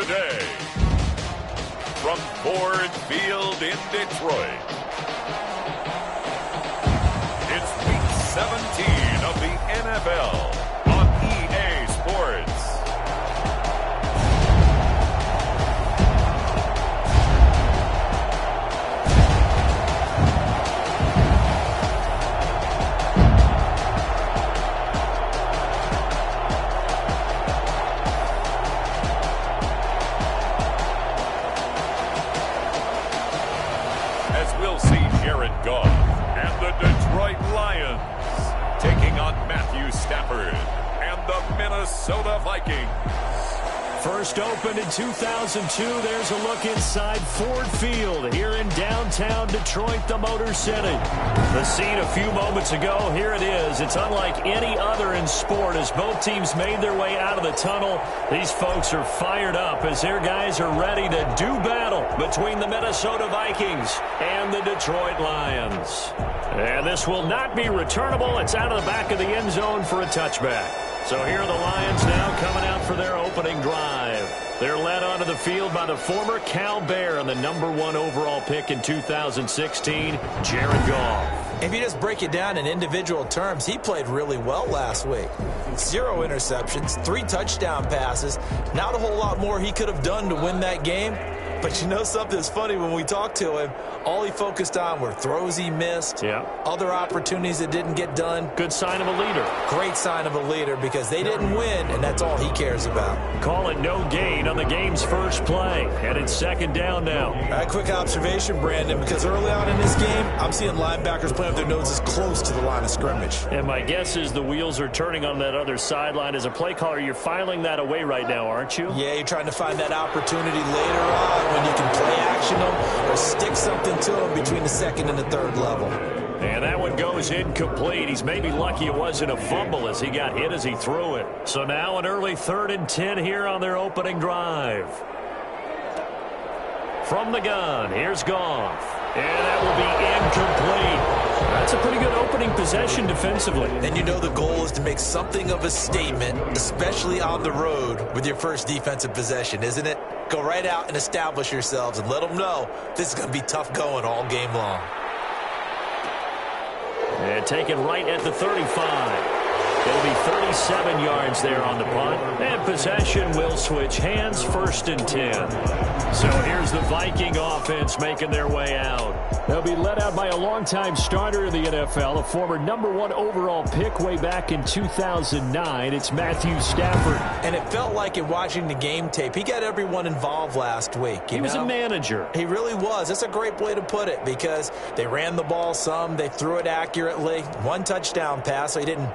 today, from Ford Field in Detroit, it's Week 17 of the NFL on EA Sports. And the Detroit Lions taking on Matthew Stafford and the Minnesota Vikings. First opened in 2002, there's a look inside Ford Field here in downtown Detroit, the Motor City. The scene a few moments ago, here it is. It's unlike any other in sport as both teams made their way out of the tunnel. These folks are fired up as their guys are ready to do battle between the Minnesota Vikings and the Detroit Lions. And this will not be returnable. It's out of the back of the end zone for a touchback. So here are the Lions now coming out for their opening drive. They're led onto the field by the former Cal Bear and the #1 overall pick in 2016, Jared Goff. If you just break it down in individual terms, he played really well last week. 0 interceptions, 3 touchdown passes. Not a whole lot more he could have done to win that game. But you know something's funny, when we talked to him, all he focused on were throws he missed, other opportunities that didn't get done. Good sign of a leader. Great sign of a leader because they didn't win, and that's all he cares about. Call it no gain on the game's first play, and it's second down now. All right, quick observation, Brandon, because early on in this game, I'm seeing linebackers playing with their noses close to the line of scrimmage. And my guess is the wheels are turning on that other sideline. As a play caller, you're filing that away right now, aren't you? Yeah, you're trying to find that opportunity later on when you can play action them or stick something to them between the second and the third level. And that one goes incomplete. He's maybe lucky it wasn't a fumble as he got hit as he threw it. So now an early 3rd and 10 here on their opening drive. From the gun, here's Goff. And that will be incomplete. That's a pretty good opening possession defensively. And you know the goal is to make something of a statement, especially on the road with your first defensive possession, isn't it? Go right out and establish yourselves and let them know this is going to be tough going all game long. And taken right at the 35. It'll be 37 yards there on the punt. And possession will switch hands, 1st and 10. So here's the Viking offense making their way out. They'll be led out by a longtime starter in the NFL, a former #1 overall pick way back in 2009. It's Matthew Stafford. And it felt like in watching the game tape, he got everyone involved last week. He was a manager. He really was. That's a great way to put it because they ran the ball some, they threw it accurately. 1 touchdown pass, so he didn't,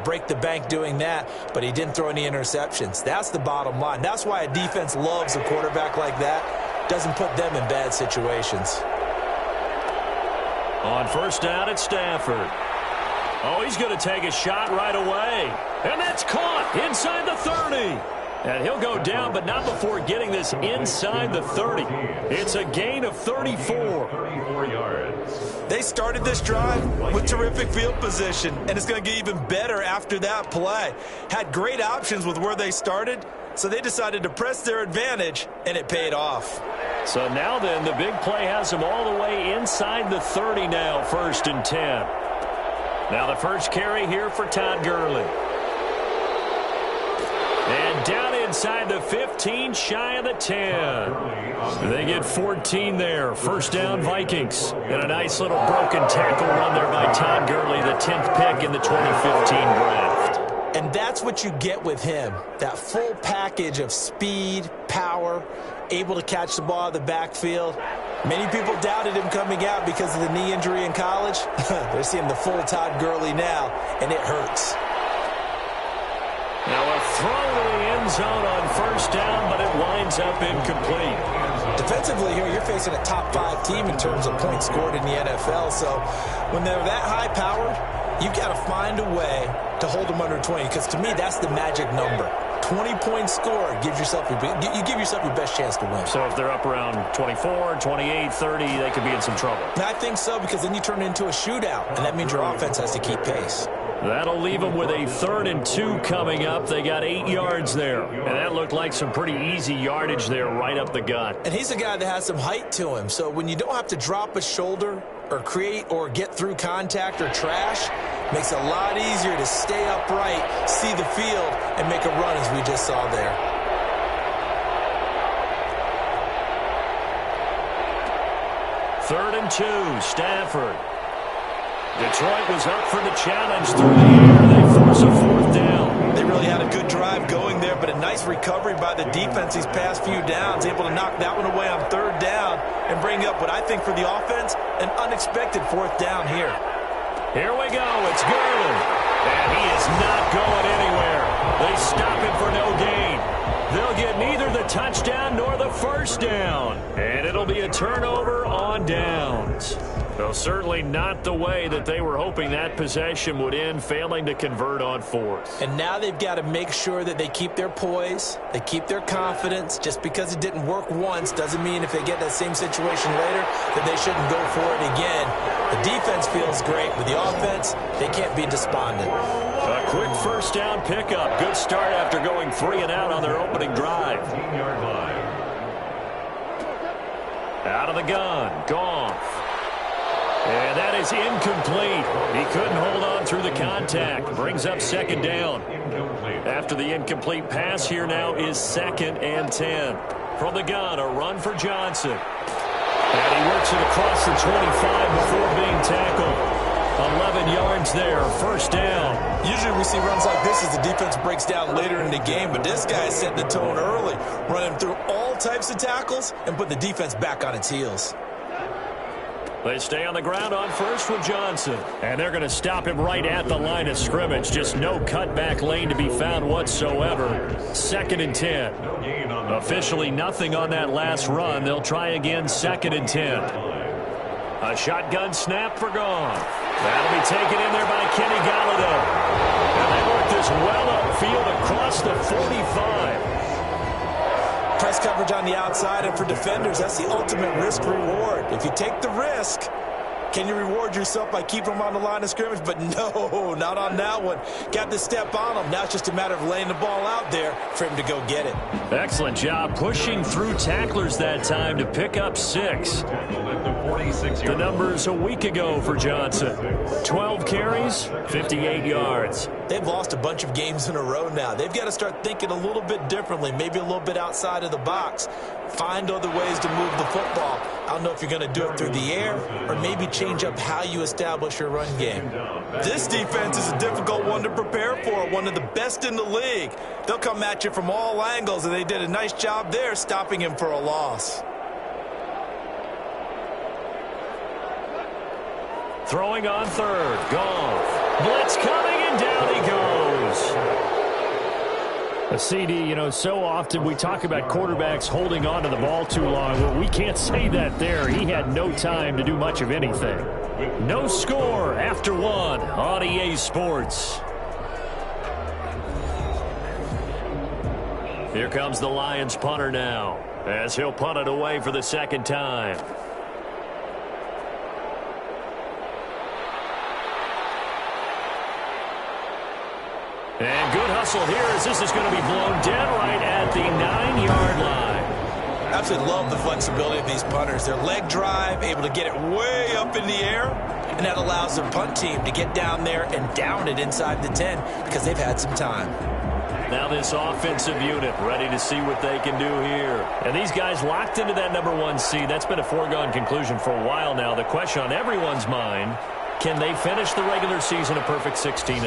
break the bank doing that, but he didn't throw any interceptions. That's the bottom line. That's why a defense loves a quarterback like that. Doesn't put them in bad situations. On 1st down, it's Stafford. Oh, he's going to take a shot right away. And that's caught inside the 30. And he'll go down, but not before getting this inside the 30. It's a gain of 34. 34 yards. They started this drive with terrific field position, and it's going to get even better after that play. Had great options with where they started, so they decided to press their advantage, and it paid off. So now then, the big play has them all the way inside the 30 now, 1st and 10. Now the first carry here for Todd Gurley. And down inside the 15, shy of the 10. They get 14 there. 1st down, Vikings. And a nice little broken tackle run there by Todd Gurley, the 10th pick in the 2015 draft. And that's what you get with him, that full package of speed, power, able to catch the ball out of the backfield. Many people doubted him coming out because of the knee injury in college. They're seeing the full Todd Gurley now, and it hurts. Now a throw to the end zone on 1st down, but it winds up incomplete. Defensively here, you're facing a top 5 team in terms of points scored in the NFL. So when they're that high-powered, you've got to find a way to hold them under 20, because to me, that's the magic number. 20-point score gives yourself you give yourself your best chance to win. So if they're up around 24, 28, 30, they could be in some trouble. And I think so, because then you turn it into a shootout, and that means your offense has to keep pace. That'll leave them with a 3rd and 2 coming up. They got 8 yards there. And that looked like some pretty easy yardage there right up the gut. And he's a guy that has some height to him. So when you don't have to drop a shoulder or create or get through contact or trash, makes it a lot easier to stay upright, see the field, and make a run as we just saw there. Third and 2, Stafford. Detroit was up for the challenge through the air. They force a 4th down. They really had a good drive going there, but a nice recovery by the defense these past few downs, able to knock that one away on 3rd down and bring up what I think for the offense, an unexpected 4th down here. Here we go. It's Gurley. And he is not going anywhere. They stop him for no gain. They'll get neither the touchdown nor the 1st down. And it'll be a turnover on downs. Though certainly not the way that they were hoping that possession would end, failing to convert on 4th. And now they've got to make sure that they keep their poise, they keep their confidence. Just because it didn't work once doesn't mean if they get that same situation later that they shouldn't go for it again. The defense feels great, but the offense, they can't be despondent. A quick 1st down pickup. Good start after going 3 and out on their opening drive. Out of the gun, Goff. And that is incomplete. He couldn't hold on through the contact. Brings up 2nd down. After the incomplete pass, here now is 2nd and 10. From the gun, a run for Johnson. And he works it across the 25 before being tackled. 11 yards there, 1st down. Usually we see runs like this as the defense breaks down later in the game, but this guy is setting the tone early, running through all types of tackles and put the defense back on its heels. They stay on the ground on 1st with Johnson. And they're going to stop him right at the line of scrimmage. Just no cutback lane to be found whatsoever. 2nd and 10. Officially nothing on that last run. They'll try again 2nd and 10. A shotgun snap for Goff. That'll be taken in there by Kenny Galladay. And they work this well upfield across the 45. Press coverage on the outside, and for defenders, that's the ultimate risk-reward. If you take the risk, can you reward yourself by keeping them on the line of scrimmage? But no, not on that one. Got to step on them. Now it's just a matter of laying the ball out there for him to go get it. Excellent job pushing through tacklers that time to pick up 6. The numbers a week ago for Johnson. 12 carries, 58 yards. They've lost a bunch of games in a row now. They've got to start thinking a little bit differently, maybe a little bit outside of the box. Find other ways to move the football. I don't know if you're going to do it through the air or maybe change up how you establish your run game. This defense is a difficult one to prepare for, one of the best in the league. They'll come at you from all angles, and they did a nice job there stopping him for a loss. Throwing on 3rd, Goff. Blitz coming, and down he goes. A CD, so often we talk about quarterbacks holding on to the ball too long. Well, we can't say that there. He had no time to do much of anything. No score after 1 on EA Sports. Here comes the Lions punter now, as he'll punt it away for the 2nd time. And good hustle here as this is going to be blown dead right at the 9-yard line. Absolutely love the flexibility of these punters. Their leg drive, able to get it way up in the air, and that allows their punt team to get down there and down it inside the 10 because they've had some time. Now this offensive unit ready to see what they can do here. And these guys locked into that number 1 seed. That's been a foregone conclusion for a while now. The question on everyone's mind, can they finish the regular season a perfect 16-0?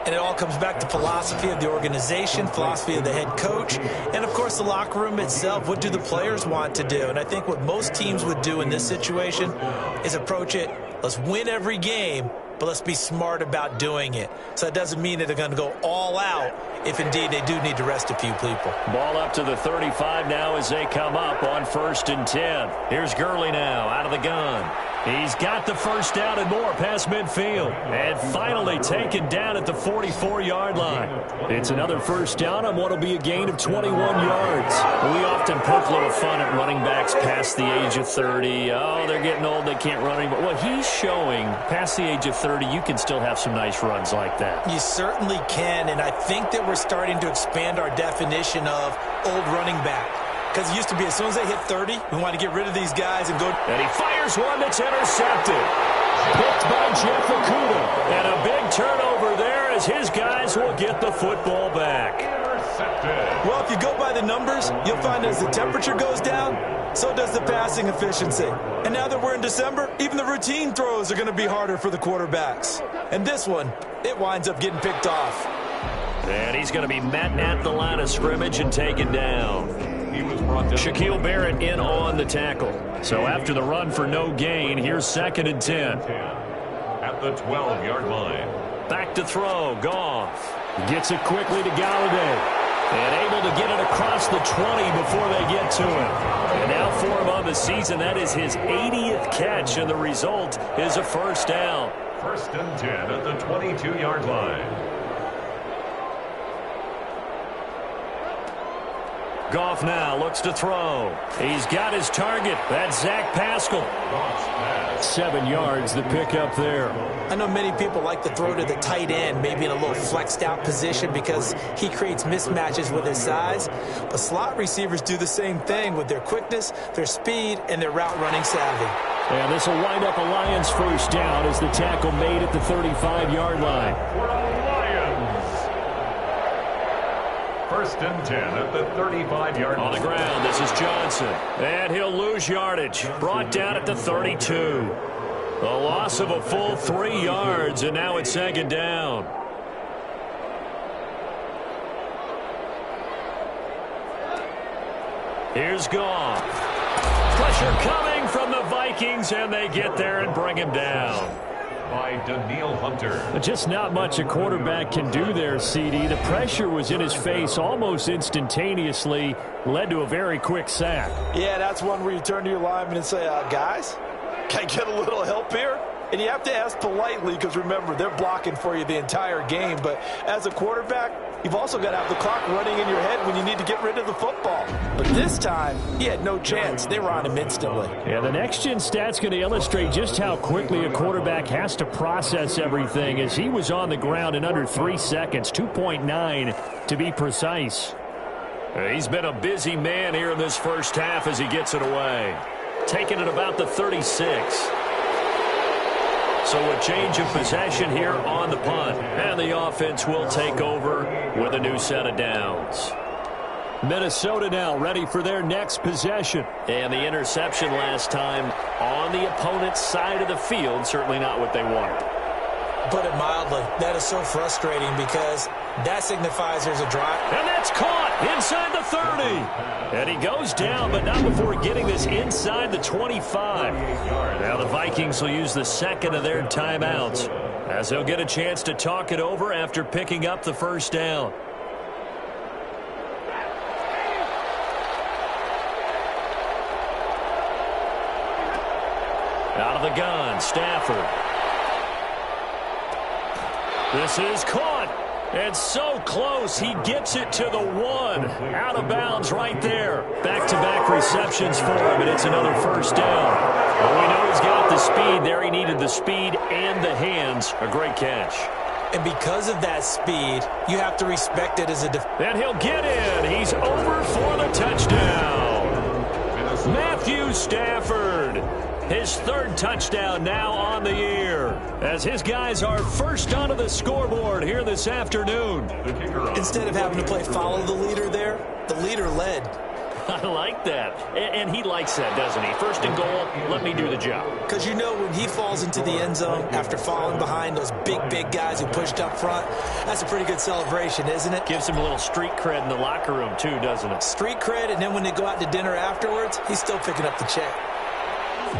And it all comes back to philosophy of the organization, philosophy of the head coach, and, of course, the locker room itself. What do the players want to do? And I think what most teams would do in this situation is approach it, let's win every game, but let's be smart about doing it. So that doesn't mean that they're going to go all out if, indeed, they do need to rest a few people. Ball up to the 35 now as they come up on 1st and 10. Here's Gurley now out of the gun. He's got the first down and more past midfield. And finally taken down at the 44-yard line. It's another first down on what will be a gain of 21 yards. We often poke a little fun at running backs past the age of 30. Oh, they're getting old, they can't run anymore. What he's showing, past the age of 30, you can still have some nice runs like that. You certainly can, and I think that we're starting to expand our definition of old running back. Because it used to be as soon as they hit 30, we want to get rid of these guys and go. And he fires one that's intercepted. Picked by Jeff Okuda. And a big turnover there as his guys will get the football back. Intercepted. Well, if you go by the numbers, you'll find as the temperature goes down, so does the passing efficiency. And now that we're in December, even the routine throws are going to be harder for the quarterbacks. And this one, it winds up getting picked off. And he's going to be met at the line of scrimmage and taken down. Shaquille Barrett in on the tackle. So after the run for no gain, here's 2nd and 10. At the 12-yard line. Back to throw. Goff gets it quickly to Galladay. And able to get it across the 20 before they get to him. And now for him on the season, that is his 80th catch, and the result is a first down. 1st and 10 at the 22-yard line. Goff now looks to throw. He's got his target. That's Zach Pascal. 7 yards the pick up there. I know many people like to throw to the tight end, maybe in a little flexed out position because he creates mismatches with his size. But slot receivers do the same thing with their quickness, their speed, and their route running savvy. And this will wind up a Lions first down as the tackle made at the 35-yard line. For the Lions. 1st and 10 at the 35-yard line. On the ground, this is Johnson. And he'll lose yardage. Brought down at the 32. A loss of a full 3 yards, and now it's 2nd down. Here's Goff. Pressure coming from the Vikings, and they get there and bring him down. By Danielle Hunter. Just not much a quarterback can do there, CD. The pressure was in his face almost instantaneously, led to a very quick sack. Yeah, that's one where you turn to your lineman and say, guys, can I get a little help here? And you have to ask politely because, remember, they're blocking for you the entire game. But as a quarterback, you've also got to have the clock running in your head when you need to get rid of the football. But this time, he had no chance. They were on him instantly. Yeah, the next-gen stat's going to illustrate just how quickly a quarterback has to process everything, as he was on the ground in under 3 seconds, 2.9 to be precise. He's been a busy man here in this first half as he gets it away. Taking it about the 36. So a change of possession here on the punt. And the offense will take over with a new set of downs. Minnesota now ready for their next possession. And the interception last time on the opponent's side of the field. Certainly not what they wanted. Put it mildly, that is so frustrating because that signifies there's a drive. And that's caught inside the 30. And he goes down, but not before getting this inside the 25. Now the Vikings will use the second of their timeouts as they'll get a chance to talk it over after picking up the first down. Out of the gun, Stafford. This is caught. And so close, he gets it to the 1. Out of bounds right there. Back-to-back receptions for him, and it's another first down. Well, we know he's got the speed there. He needed the speed and the hands. A great catch. And because of that speed, you have to respect it as a defense. And he'll get in. He's over for the touchdown. Matthew Stafford. His 3rd touchdown now on the year, as his guys are first onto the scoreboard here this afternoon. Instead of having to play follow the leader there, the leader led. I like that. And he likes that, doesn't he? 1st and goal, let me do the job. Because you know when he falls into the end zone after falling behind those big guys who pushed up front, that's a pretty good celebration, isn't it? Gives him a little street cred in the locker room, too, doesn't it? Street cred, and then when they go out to dinner afterwards, he's still picking up the check.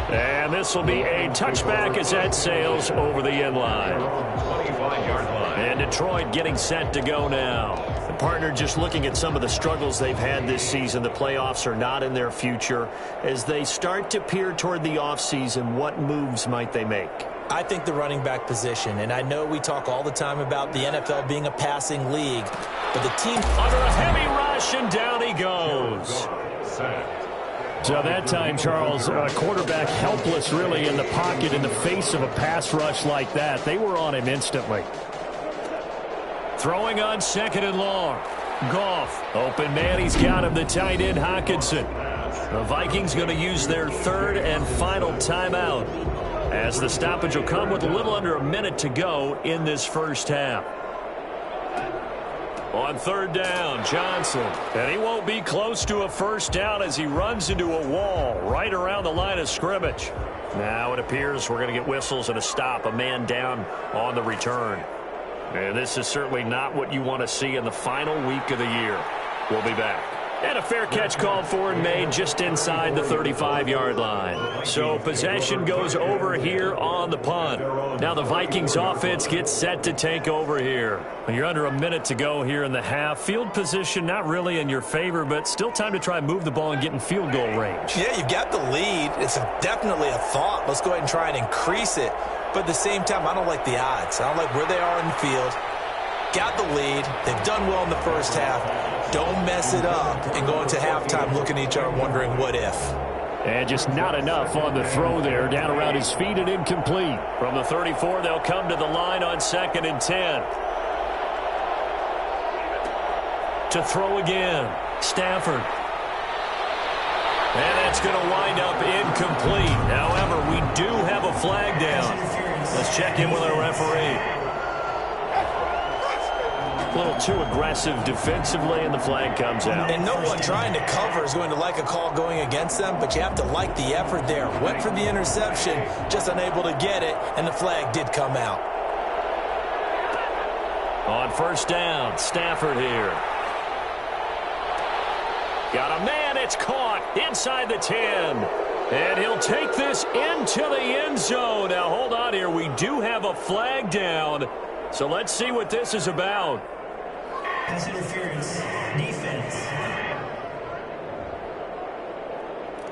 And this will be a touchback as that sails over the end line. 25-yard line. And Detroit getting set to go now. partner, just looking at some of the struggles they've had this season, the playoffs are not in their future. As they start to peer toward the offseason, what moves might they make? I think the running back position, and I know we talk all the time about the NFL being a passing league, but the team under a heavy rush, and down he goes. So that time, Charles, quarterback helpless really in the pocket in the face of a pass rush like that. They were on him instantly. Throwing on 2nd and long. Goff, open man, he's got him, the tight end Hockenson. The Vikings going to use their 3rd and final timeout, as the stoppage will come with a little under a minute to go in this first half. On 3rd down, Johnson. And he won't be close to a first down as he runs into a wall right around the line of scrimmage. Now it appears we're going to get whistles and a stop, a man down on the return. And this is certainly not what you want to see in the final week of the year. We'll be back. And a fair catch called for and made just inside the 35-yard line. So possession goes over here on the punt. Now the Vikings offense gets set to take over here. You're under a minute to go here in the half. Field position not really in your favor, but still time to try and move the ball and get in field goal range. Yeah, you've got the lead. It's definitely a thought. Let's go ahead and try and increase it. But at the same time, I don't like the odds. I don't like where they are in the field. Got the lead. They've done well in the first half. Don't mess it up and go into halftime looking at each other wondering what if. And just not enough on the throw there. Down around his feet and incomplete. From the 34, they'll come to the line on 2nd and 10. To throw again, Stafford. And that's going to wind up incomplete. However, we do have a flag down. Let's check in with our referee. A little too aggressive defensively, and the flag comes out. And no one trying to cover is going to like a call going against them, but you have to like the effort there. Went for the interception, just unable to get it, and the flag did come out. On 1st down, Stafford here. Got a man, it's caught inside the 10. And he'll take this into the end zone. Now, hold on here. We do have a flag down, so let's see what this is about. Pass interference, defense.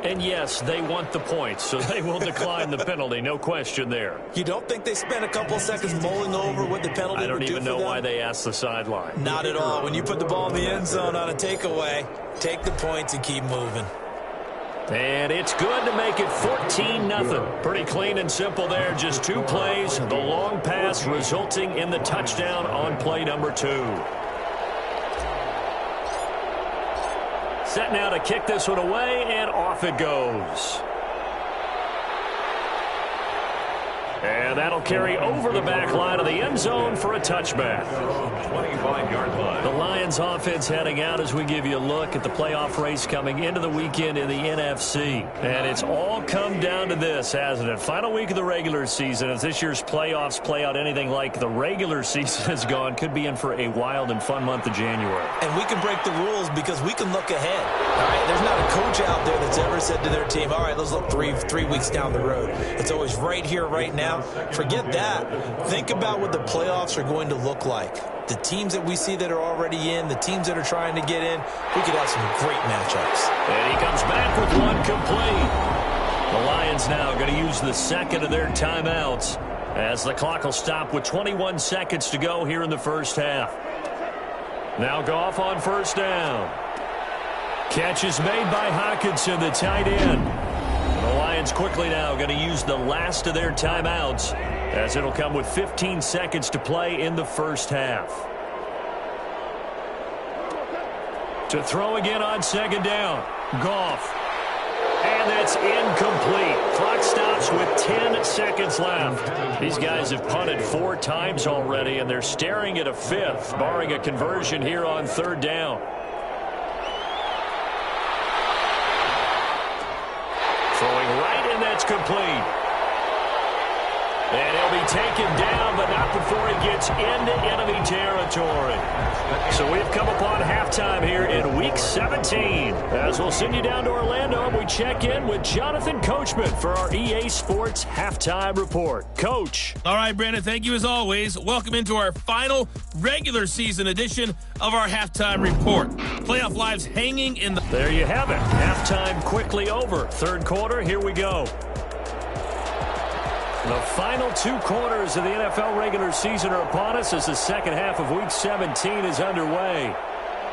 And yes, they want the points, so they will decline the penalty. No question there. You don't think they spent a couple seconds mulling over what the penalty would do for them? I don't even know why they asked the sideline. Not at all. When you put the ball in the end zone on a takeaway, take the points and keep moving. And it's good to make it 14-0. Pretty clean and simple there. Just 2 plays. The long pass resulting in the touchdown on play number 2. Set now to kick this one away, and off it goes. And that'll carry over the back line of the end zone for a touchback. 25-yard line. The Lions offense heading out as we give you a look at the playoff race coming into the weekend in the NFC. And it's all come down to this, hasn't it? Final week of the regular season. As this year's playoffs play out anything like the regular season has gone, could be in for a wild and fun month of January. And we can break the rules because we can look ahead. All right, there's not a coach out there that's ever said to their team, all right, let's look three weeks down the road. It's always right here, right now. Forget that. Think about what the playoffs are going to look like. The teams that we see that are already in, the teams that are trying to get in, we could have some great matchups. And he comes back with one complete. The Lions now going to use the 2nd of their timeouts as the clock will stop with 21 seconds to go here in the first half. Now Goff on 1st down. Catch is made by Hockenson, the tight end. The Lions quickly now going to use the last of their timeouts as it'll come with 15 seconds to play in the first half. To throw again on 2nd down. Goff. And that's incomplete. Clock stops with 10 seconds left. These guys have punted 4 times already, and they're staring at a 5th, barring a conversion here on 3rd down. Throwing right, and that's complete. And he'll be taken down, but not before he gets into enemy territory. So we've come upon halftime here in Week 17. As we'll send you down to Orlando, and we check in with Jonathan Coachman for our EA Sports Halftime Report. Coach. All right, Brandon, thank you as always. Welcome into our final regular season edition of our Halftime Report. Playoff lives hanging in the... There you have it. Halftime quickly over. Third quarter, here we go. The final 2 quarters of the NFL regular season are upon us as the second half of Week 17 is underway.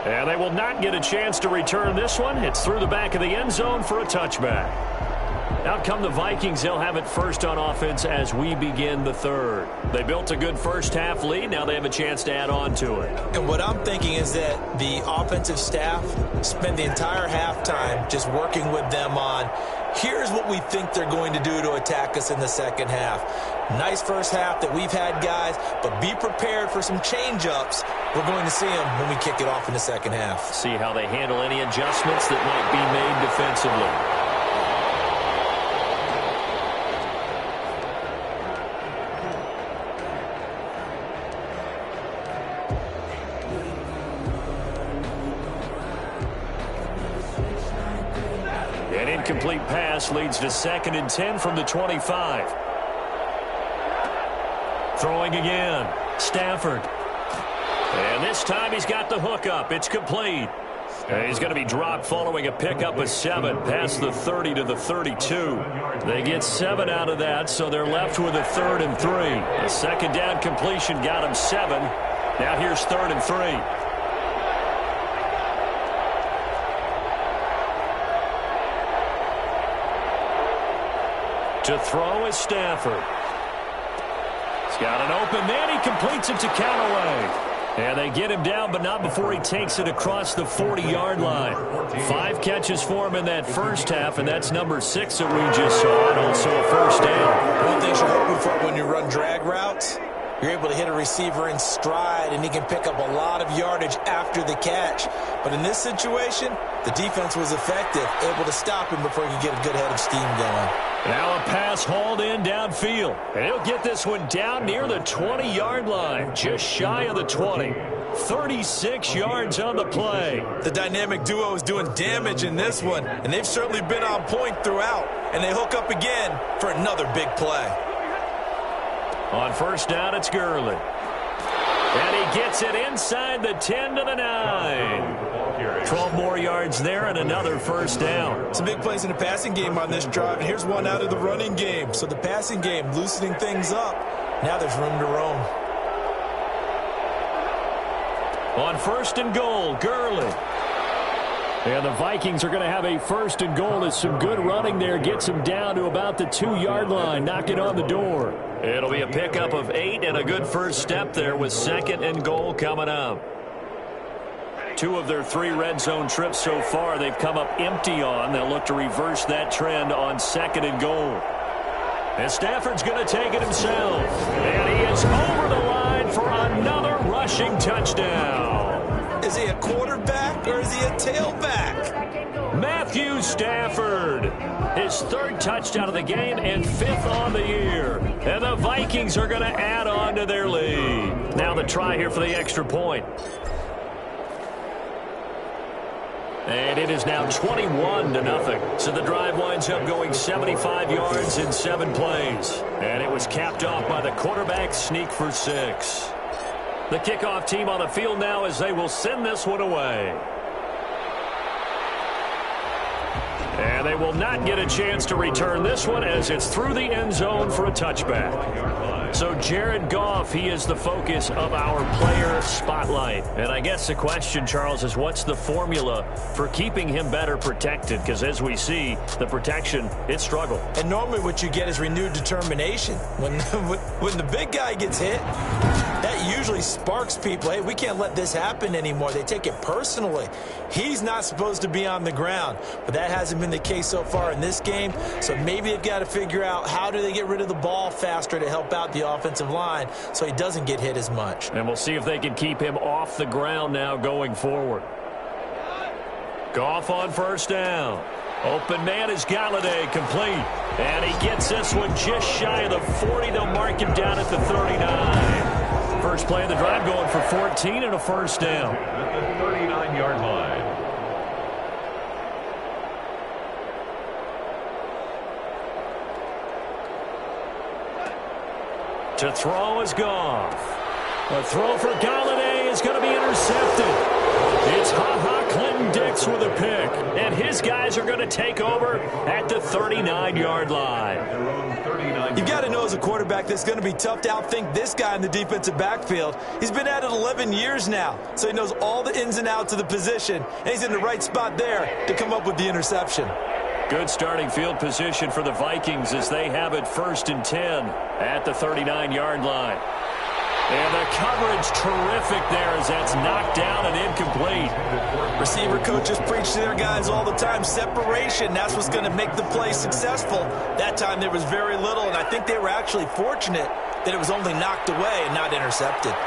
And they will not get a chance to return this one. It's through the back of the end zone for a touchback. Out come the Vikings. They'll have it first on offense as we begin the third. They built a good first half lead. Now they have a chance to add on to it. And what I'm thinking is that the offensive staff spend the entire halftime just working with them on, here's what we think they're going to do to attack us in the second half. Nice first half that we've had, guys, but be prepared for some change-ups. We're going to see them when we kick it off in the second half. See how they handle any adjustments that might be made defensively. An incomplete pass leads to 2nd and 10 from the 25. Throwing again. Stafford. And this time he's got the hook up. It's complete. And he's going to be dropped following a pickup of 7 past the 30 to the 32. They get 7 out of that, so they're left with a 3rd and 3. A second down completion got him 7. Now here's 3rd and 3. To throw is Stafford. He's got an open man. He completes it to Callaway. And they get him down, but not before he takes it across the 40-yard line. 5 catches for him in that first half, and that's number 6 that we just saw, and also a first down. One thing you're hoping for when you run drag routes, you're able to hit a receiver in stride, and he can pick up a lot of yardage after the catch. But in this situation, the defense was effective, able to stop him before he could get a good head of steam going. Now a pass hauled in downfield. And he'll get this one down near the 20-yard line, just shy of the 20. 36 yards on the play. The dynamic duo is doing damage in this one, and they've certainly been on point throughout. And they hook up again for another big play. On first down, it's Gurley. And he gets it inside the 10 to the 9. 12 more yards there and another first down. Some big plays in the passing game on this drive, and here's one out of the running game. So the passing game loosening things up. Now there's room to roam. On first and goal, Gurley. And the Vikings are going to have a first and goal as some good running there gets them down to about the 2-yard line, knocking on the door. It'll be a pickup of 8 and a good first step there with 2nd and goal coming up. 2 of their 3 red zone trips so far they've come up empty on. They'll look to reverse that trend on 2nd and goal. And Stafford's going to take it himself. And he is over the line for another rushing touchdown. Is he a quarterback or is he a tailback? Matthew Stafford. His 3rd touchdown of the game and 5th on the year. And the Vikings are going to add on to their lead. Now the try here for the extra point. And it is now 21-0. So the drive winds up going 75 yards in 7 plays. And it was capped off by the quarterback sneak for 6. The kickoff team on the field now as they will send this one away. And they will not get a chance to return this one as it's through the end zone for a touchback. So Jared Goff, he is the focus of our player spotlight. And I guess the question, Charles, is what's the formula for keeping him better protected? Because as we see, the protection, it struggled. And normally what you get is renewed determination. When the big guy gets hit, that usually sparks people. Hey, we can't let this happen anymore. They take it personally. He's not supposed to be on the ground, but that hasn't been the case so far in this game. So maybe they've got to figure out how do they get rid of the ball faster to help out the offensive line so he doesn't get hit as much. And we'll see if they can keep him off the ground now going forward. Goff on first down. Open man is Galladay, complete. And he gets this one just shy of the 40. They'll mark him down at the 39. First play of the drive going for 14 and a first down. At the 39-yard line. To throw is Goff. A throw for Galladay is going to be intercepted. It's Clinton-Dix with a pick. And his guys are going to take over at the 39-yard line. You've got to know as a quarterback that's going to be tough to outthink this guy in the defensive backfield. He's been at it 11 years now, so he knows all the ins and outs of the position, and he's in the right spot there to come up with the interception. Good starting field position for the Vikings as they have it 1st and 10 at the 39-yard line. And the coverage terrific there as that's knocked down and incomplete. Receiver coaches preach to their guys all the time. Separation, that's what's going to make the play successful. That time there was very little, and I think they were actually fortunate that it was only knocked away and not intercepted.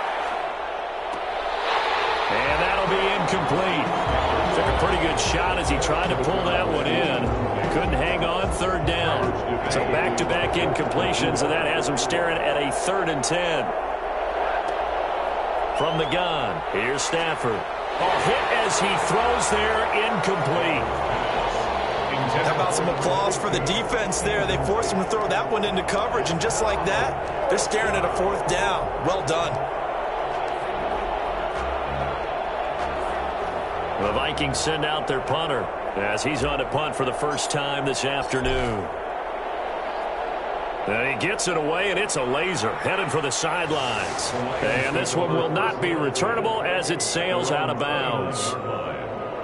And that'll be incomplete. Took a pretty good shot as he tried to pull that one in. Couldn't hang on 3rd down. So back-to-back incompletions, and that has him staring at a 3rd and 10. From the gun, here's Stafford. Hit as he throws there, incomplete. How about some applause for the defense there? They forced him to throw that one into coverage, and just like that, they're staring at a 4th down. Well done. The Vikings send out their punter as he's on to punt for the first time this afternoon. And he gets it away, and it's a laser headed for the sidelines. And this one will not be returnable as it sails out of bounds.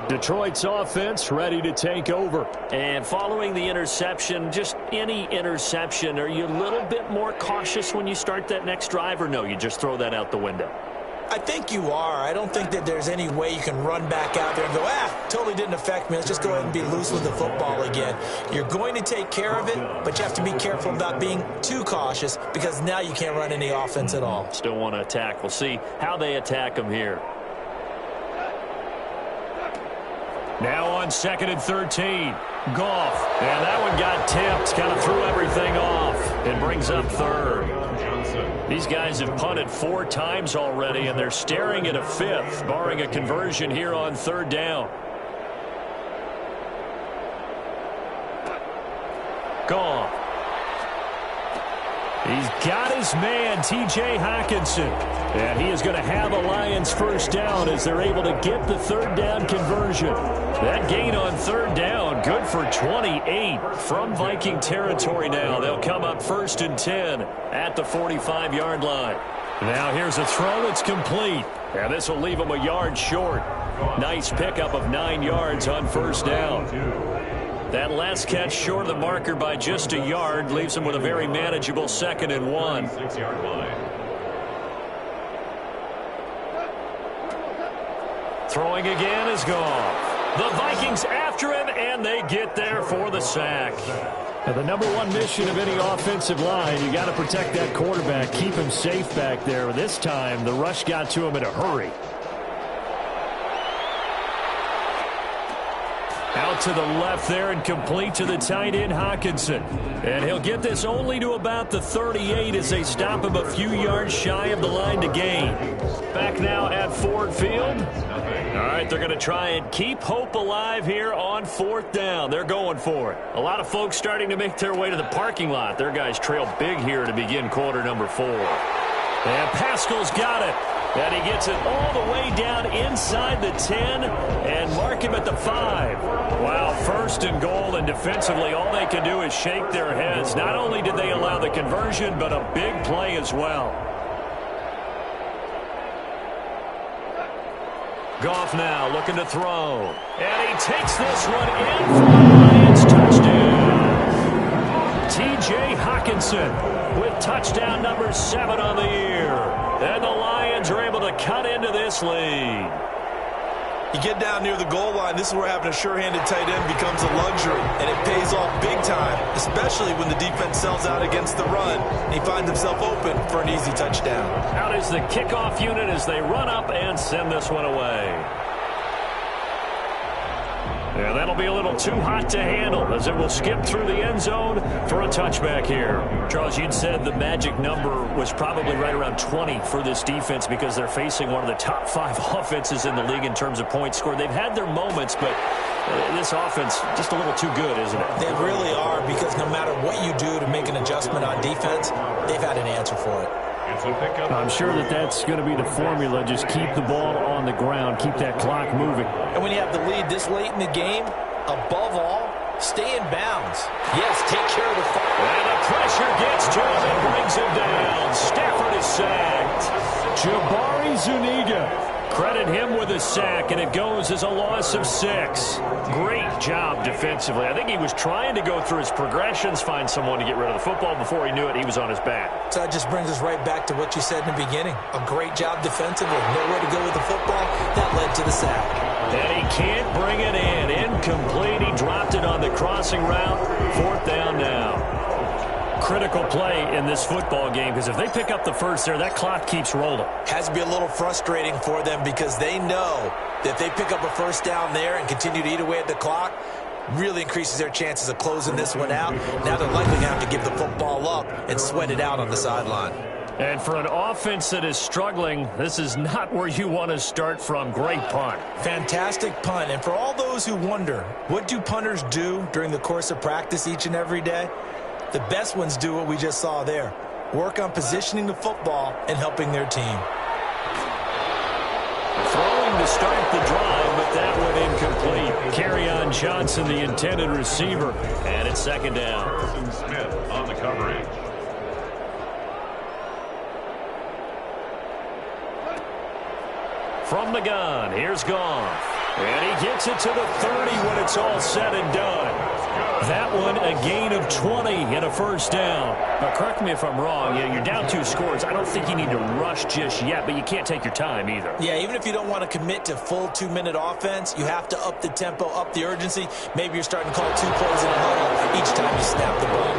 Detroit's offense ready to take over. And following the interception, just any interception, are you a little bit more cautious when you start that next drive, or no, you just throw that out the window? I think you are. I don't think that there's any way you can run back out there and go, totally didn't affect me. Let's just go ahead and be loose with the football again. You're going to take care of it, but you have to be careful about being too cautious because now you can't run any offense at all. Still want to attack. We'll see how they attack them here. Now on 2nd and 13. Goff. And that one got tipped. Kind of threw everything off. It brings up 3rd. These guys have punted 4 times already, and they're staring at a 5th, barring a conversion here on 3rd down. Goff. He's got his man, T.J. Hockenson. And he is going to have a Lions first down as they're able to get the 3rd down conversion. That gain on 3rd down, good for 28 from Viking territory now. They'll come up 1st and 10 at the 45-yard line. Now here's a throw. It's complete. And this will leave them a yard short. Nice pickup of 9 yards on 1st down. That last catch short of the marker by just a yard leaves him with a very manageable 2nd and 1. 6-yard line. Throwing again is Goff. The Vikings after him, and they get there for the sack. Now, the number one mission of any offensive line, you got to protect that quarterback, keep him safe back there. This time, the rush got to him in a hurry. Out to the left there and complete to the tight end, Hockenson. And he'll get this only to about the 38 as they stop him a few yards shy of the line to gain. Back now at Ford Field. All right, they're going to try and keep hope alive here on 4th down. They're going for it. A lot of folks starting to make their way to the parking lot. Their guys trail big here to begin quarter number 4. And Pascal's got it. And he gets it all the way down inside the 10 and mark him at the 5. Wow, 1st and goal, and defensively all they can do is shake their heads. Not only did they allow the conversion, but a big play as well. Goff now looking to throw. And he takes this one in for the Lions touchdown. T.J. Hockenson with touchdown number 7 on the year. And the Lions are able to cut into this lead. You get down near the goal line, this is where having a sure-handed tight end becomes a luxury, and it pays off big time, especially when the defense sells out against the run, and he finds himself open for an easy touchdown. Out is the kickoff unit as they run up and send this one away. And that'll be a little too hot to handle as it will skip through the end zone for a touchback here. Charles, you'd said the magic number was probably right around 20 for this defense because they're facing one of the top 5 offenses in the league in terms of points scored. They've had their moments, but this offense just a little too good, isn't it? They really are, because no matter what you do to make an adjustment on defense, they've had an answer for it. I'm sure that's going to be the formula. Just keep the ball on the ground, keep that clock moving. And when you have the lead this late in the game, above all, stay in bounds. Yes, take care of the football. And the pressure gets to him and brings him down. Stafford is sacked. Jabari Zuniga. Credit him with a sack, and it goes as a loss of 6. Great job defensively. I think he was trying to go through his progressions, find someone to get rid of the football. Before he knew it, he was on his back. So that just brings us right back to what you said in the beginning. A great job defensively. Nowhere to go with the football. That led to the sack. And he can't bring it in. Incomplete. He dropped it on the crossing route. 4th down now. Critical play in this football game, because if they pick up the first there, that clock keeps rolling. Has to be a little frustrating for them, because they know that if they pick up a first down there and continue to eat away at the clock, really increases their chances of closing this one out. Now they're likely going to have to give the football up and sweat it out on the sideline. And for an offense that is struggling, this is not where you want to start from. Great punt. Fantastic punt. And for all those who wonder, what do punters do during the course of practice each and every day? The best ones do what we just saw there. Work on positioning the football and helping their team. Throwing to start the drive, but that one incomplete. Kerryon Johnson, the intended receiver, and it's 2nd down. Smith on the coverage. From the gun, here's Goff. And he gets it to the 30 when it's all said and done. That one a gain of 20 and a first down. Now, correct me if I'm wrong. You're down 2 scores. I don't think you need to rush just yet, but you can't take your time either. Yeah, even if you don't want to commit to full 2-minute offense, you have to up the tempo, up the urgency. Maybe you're starting to call 2 plays in a huddle each time you snap the ball.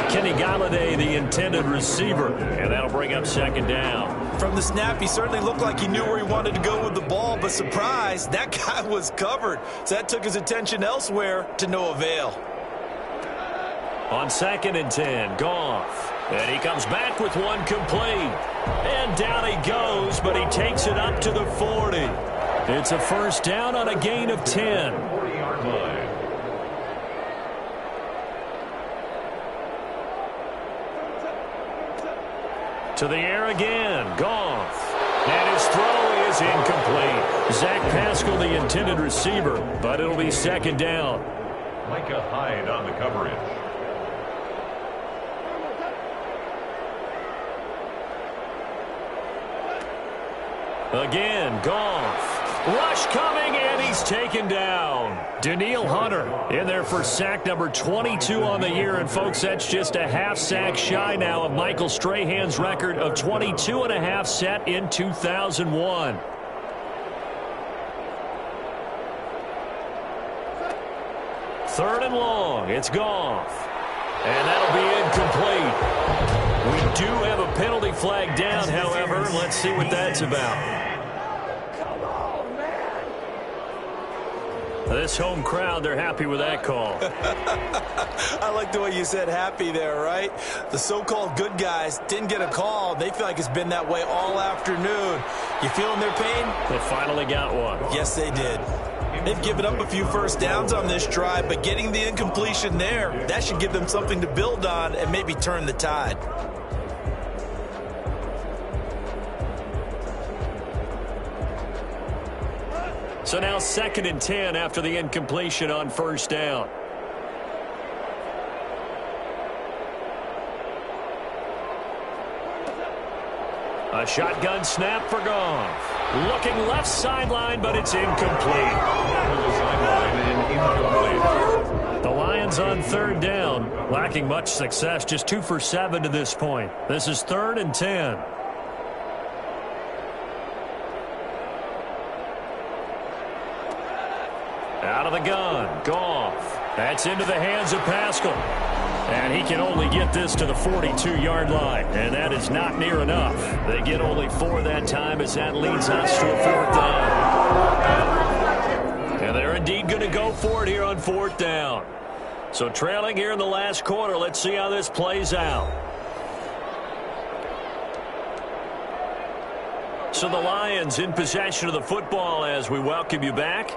Kenny Galladay, the intended receiver, and that'll bring up 2nd down. From the snap, he certainly looked like he knew where he wanted to go with the ball, but surprise, that guy was covered. So that took his attention elsewhere to no avail. On 2nd and 10, Goff. And he comes back with one complete. And down he goes, but he takes it up to the 40. It's a first down on a gain of 10. 40-yard line. To the air again, Goff. And his throw is incomplete. Zach Pascal, the intended receiver, but it'll be 2nd down. Micah Hyde on the coverage. Again, Goff. Rush coming, and he's taken down. Danielle Hunter in there for sack number 22 on the year. And, folks, that's just a half sack shy now of Michael Strahan's record of 22.5 set in 2001. Third and long. It's Goff. And that'll be incomplete. We do have a penalty flag down, however. Let's see what that's about. This home crowd, they're happy with that call. I like the way you said happy there, right? The so-called good guys didn't get a call. They feel like it's been that way all afternoon. You feeling their pain? They finally got one. Yes, they did. They've given up a few first downs on this drive, but getting the incompletion there, that should give them something to build on and maybe turn the tide. So now 2nd and 10 after the incompletion on first down. A shotgun snap for Goff. Looking left sideline, but it's incomplete. The Lions on 3rd down, lacking much success, just 2 for 7 to this point. This is 3rd and 10. Out of the gun, Goff. That's into the hands of Pascal. And he can only get this to the 42-yard line. And that is not near enough. They get only 4 that time as that leads us to a 4th down. And And they're indeed going to go for it here on 4th down. So trailing here in the last quarter. Let's see how this plays out. So the Lions in possession of the football as we welcome you back.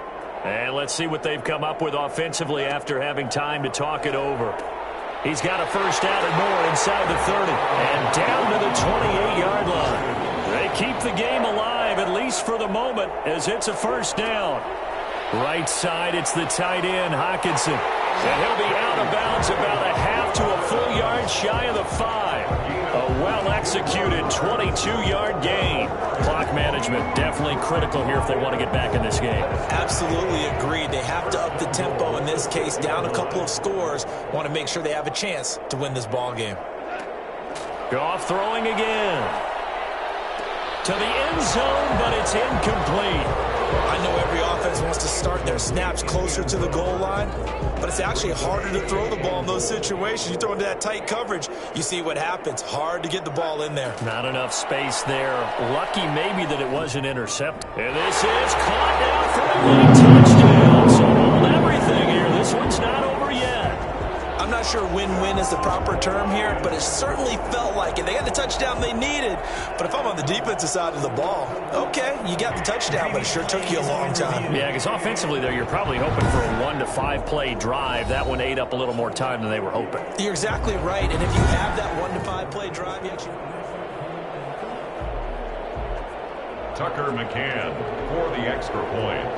And let's see what they've come up with offensively after having time to talk it over. He's got a first down and more inside the 30. And down to the 28-yard line. They keep the game alive, at least for the moment, as it's a first down. Right side, it's the tight end, Hockenson. And he'll be out of bounds about a half to a full yard shy of the 5. A well-executed 22-yard gain. Clock management definitely critical here if they want to get back in this game. Absolutely agreed. They have to up the tempo in this case, down a couple of scores. Want to make sure they have a chance to win this ball game. Goff throwing again. To the end zone, but it's incomplete. I know every offense wants to start their snaps closer to the goal line, but it's actually harder to throw the ball in those situations. You throw into that tight coverage, you see what happens. Hard to get the ball in there. Not enough space there. Lucky maybe that it wasn't intercepted. And this is caught now for a late touchdown. So hold everything here. This one's not over yet. I'm not sure win-win is the proper term here, but it certainly felt like it. They got the touchdown they needed, but if I'm on the defensive side of the ball, okay, you got the touchdown, but it sure took you a long time. Yeah, because offensively there, you're probably hoping for a 1 to 5 play drive. That one ate up a little more time than they were hoping. You're exactly right, and if you have that 1 to 5 play drive, you actually... Tucker McCann for the extra point.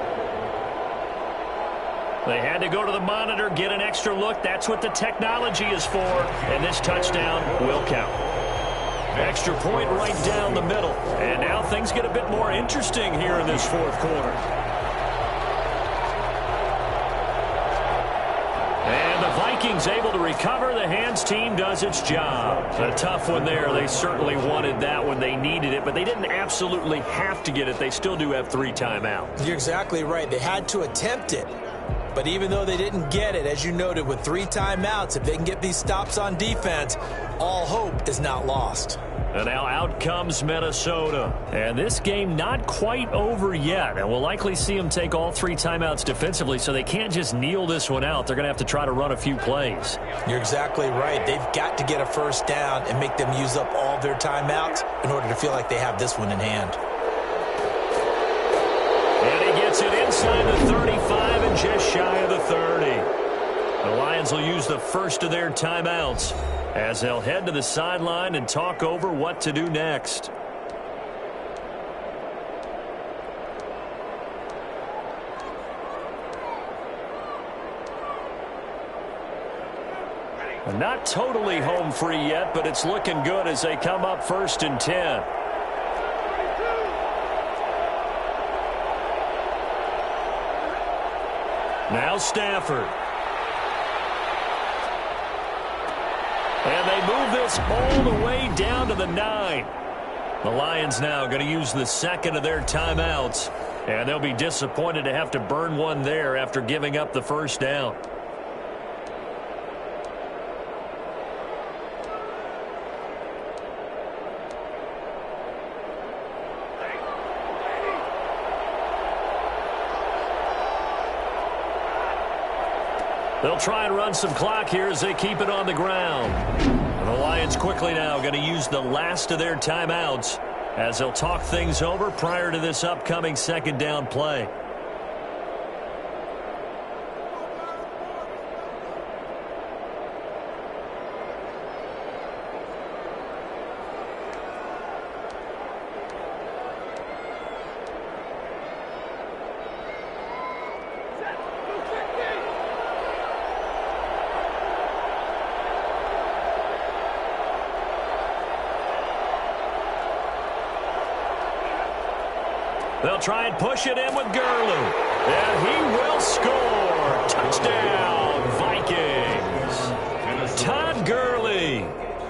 They had to go to the monitor, get an extra look. That's what the technology is for. And this touchdown will count. Extra point right down the middle. And now things get a bit more interesting here in this 4th quarter. And the Vikings able to recover. The hands team does its job. A tough one there. They certainly wanted that when they needed it, but they didn't absolutely have to get it. They still do have 3 timeouts. You're exactly right. They had to attempt it. But even though they didn't get it, as you noted, with 3 timeouts, if they can get these stops on defense, all hope is not lost. And now out comes Minnesota. And this game not quite over yet. And we'll likely see them take all 3 timeouts defensively, so they can't just kneel this one out. They're going to have to try to run a few plays. You're exactly right. They've got to get a first down and make them use up all their timeouts in order to feel like they have this one in hand. And he gets it inside the 35 and just shy of the 30. The Lions will use the first of their timeouts as they'll head to the sideline and talk over what to do next. Not totally home free yet, but it's looking good as they come up 1st and 10. Now Stafford. And they move this all the way down to the 9. The Lions now going to use the second of their timeouts. And they'll be disappointed to have to burn one there after giving up the first down. They'll try and run some clock here as they keep it on the ground. And the Lions quickly now going to use the last of their timeouts as they'll talk things over prior to this upcoming 2nd down play. They'll try and push it in with Gurley. And he will score. Touchdown, Vikings. Todd Gurley.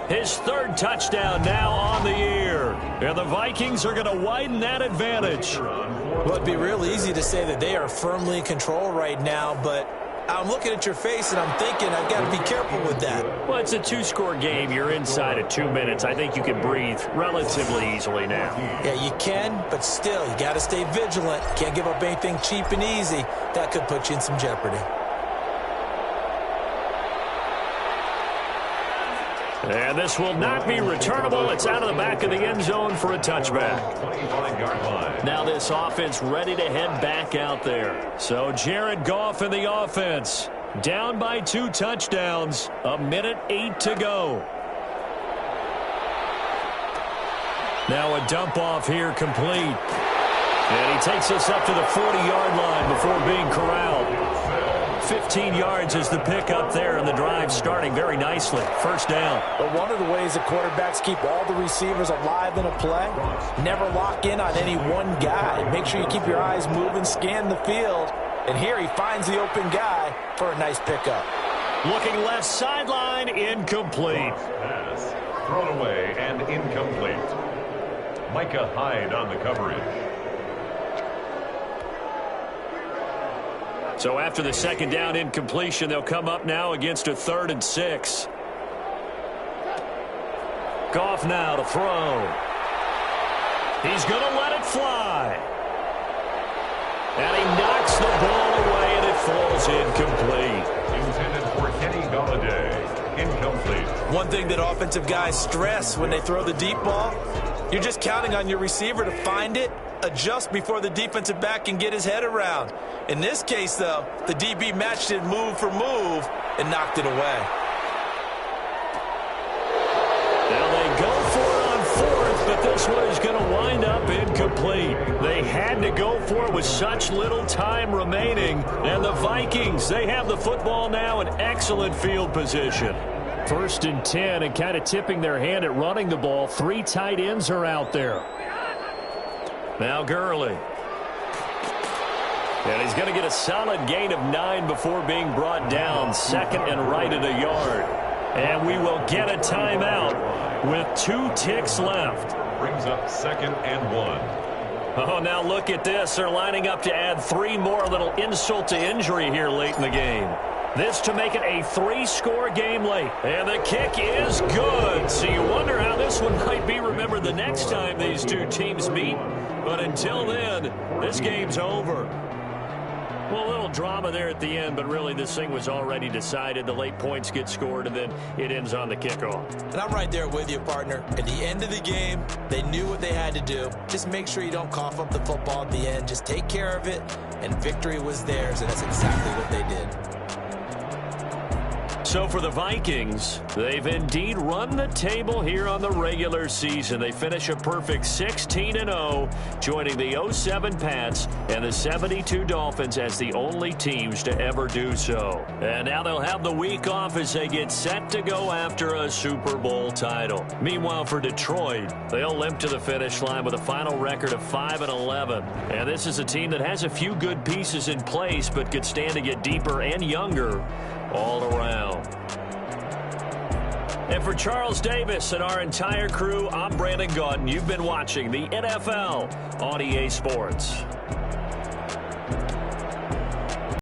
His 3rd touchdown now on the year. And the Vikings are going to widen that advantage. Well, it'd be real easy to say that they are firmly in control right now, but I'm looking at your face, and I'm thinking I've got to be careful with that. Well, it's a two-score game. You're inside of 2 minutes. I think you can breathe relatively easily now. Yeah, you can, but still, you got to stay vigilant. Can't give up anything cheap and easy. That could put you in some jeopardy. And this will not be returnable. It's out of the back of the end zone for a touchback. 25-yard line. Now this offense ready to head back out there. So Jared Goff in the offense. Down by 2 touchdowns. 1:08 to go. Now a dump off here complete. And he takes us up to the 40-yard line before being corralled. 15 yards is the pickup there, and the drive starting very nicely. First down. But one of the ways the quarterbacks keep all the receivers alive in a play, never lock in on any one guy. Make sure you keep your eyes moving, scan the field. And here he finds the open guy for a nice pickup. Looking left sideline, incomplete. Pass thrown away and incomplete. Micah Hyde on the coverage. So after the second down incompletion, they'll come up now against a 3rd and 6. Goff now to throw. He's going to let it fly. And he knocks the ball away, and it falls incomplete. Intended for Kenny Golladay. Incomplete. One thing that offensive guys stress when they throw the deep ball, you're just counting on your receiver to find it, adjust before the defensive back can get his head around. In this case, though, the DB matched it move for move and knocked it away. Now they go for it on 4th, but this one is going to wind up incomplete. They had to go for it with such little time remaining. And the Vikings, they have the football now in excellent field position. 1st and 10, and kind of tipping their hand at running the ball. 3 tight ends are out there. Now Gurley. And he's going to get a solid gain of 9 before being brought down. 2nd and right at a yard. And we will get a timeout with 2 ticks left. Brings up 2nd and 1. Oh, now look at this. They're lining up to add 3 more. A little insult to injury here late in the game. This to make it a 3-score game late. And the kick is good. So you wonder how this one might be remembered the next time these two teams meet. But until then, this game's over. Well, a little drama there at the end, but really this thing was already decided. The late points get scored, and then it ends on the kickoff. And I'm right there with you, partner. At the end of the game, they knew what they had to do. Just make sure you don't cough up the football at the end. Just take care of it, and victory was theirs, and that's exactly what they did. So for the Vikings, they've indeed run the table here on the regular season. They finish a perfect 16-0, joining the 07 Pats and the 72 Dolphins as the only teams to ever do so. And now they'll have the week off as they get set to go after a Super Bowl title. Meanwhile, for Detroit, they'll limp to the finish line with a final record of 5-11. And this is a team that has a few good pieces in place, but could stand to get deeper and younger all around. And for Charles Davis and our entire crew, I'm Brandon Gaudin. You've been watching the NFL on EA Sports.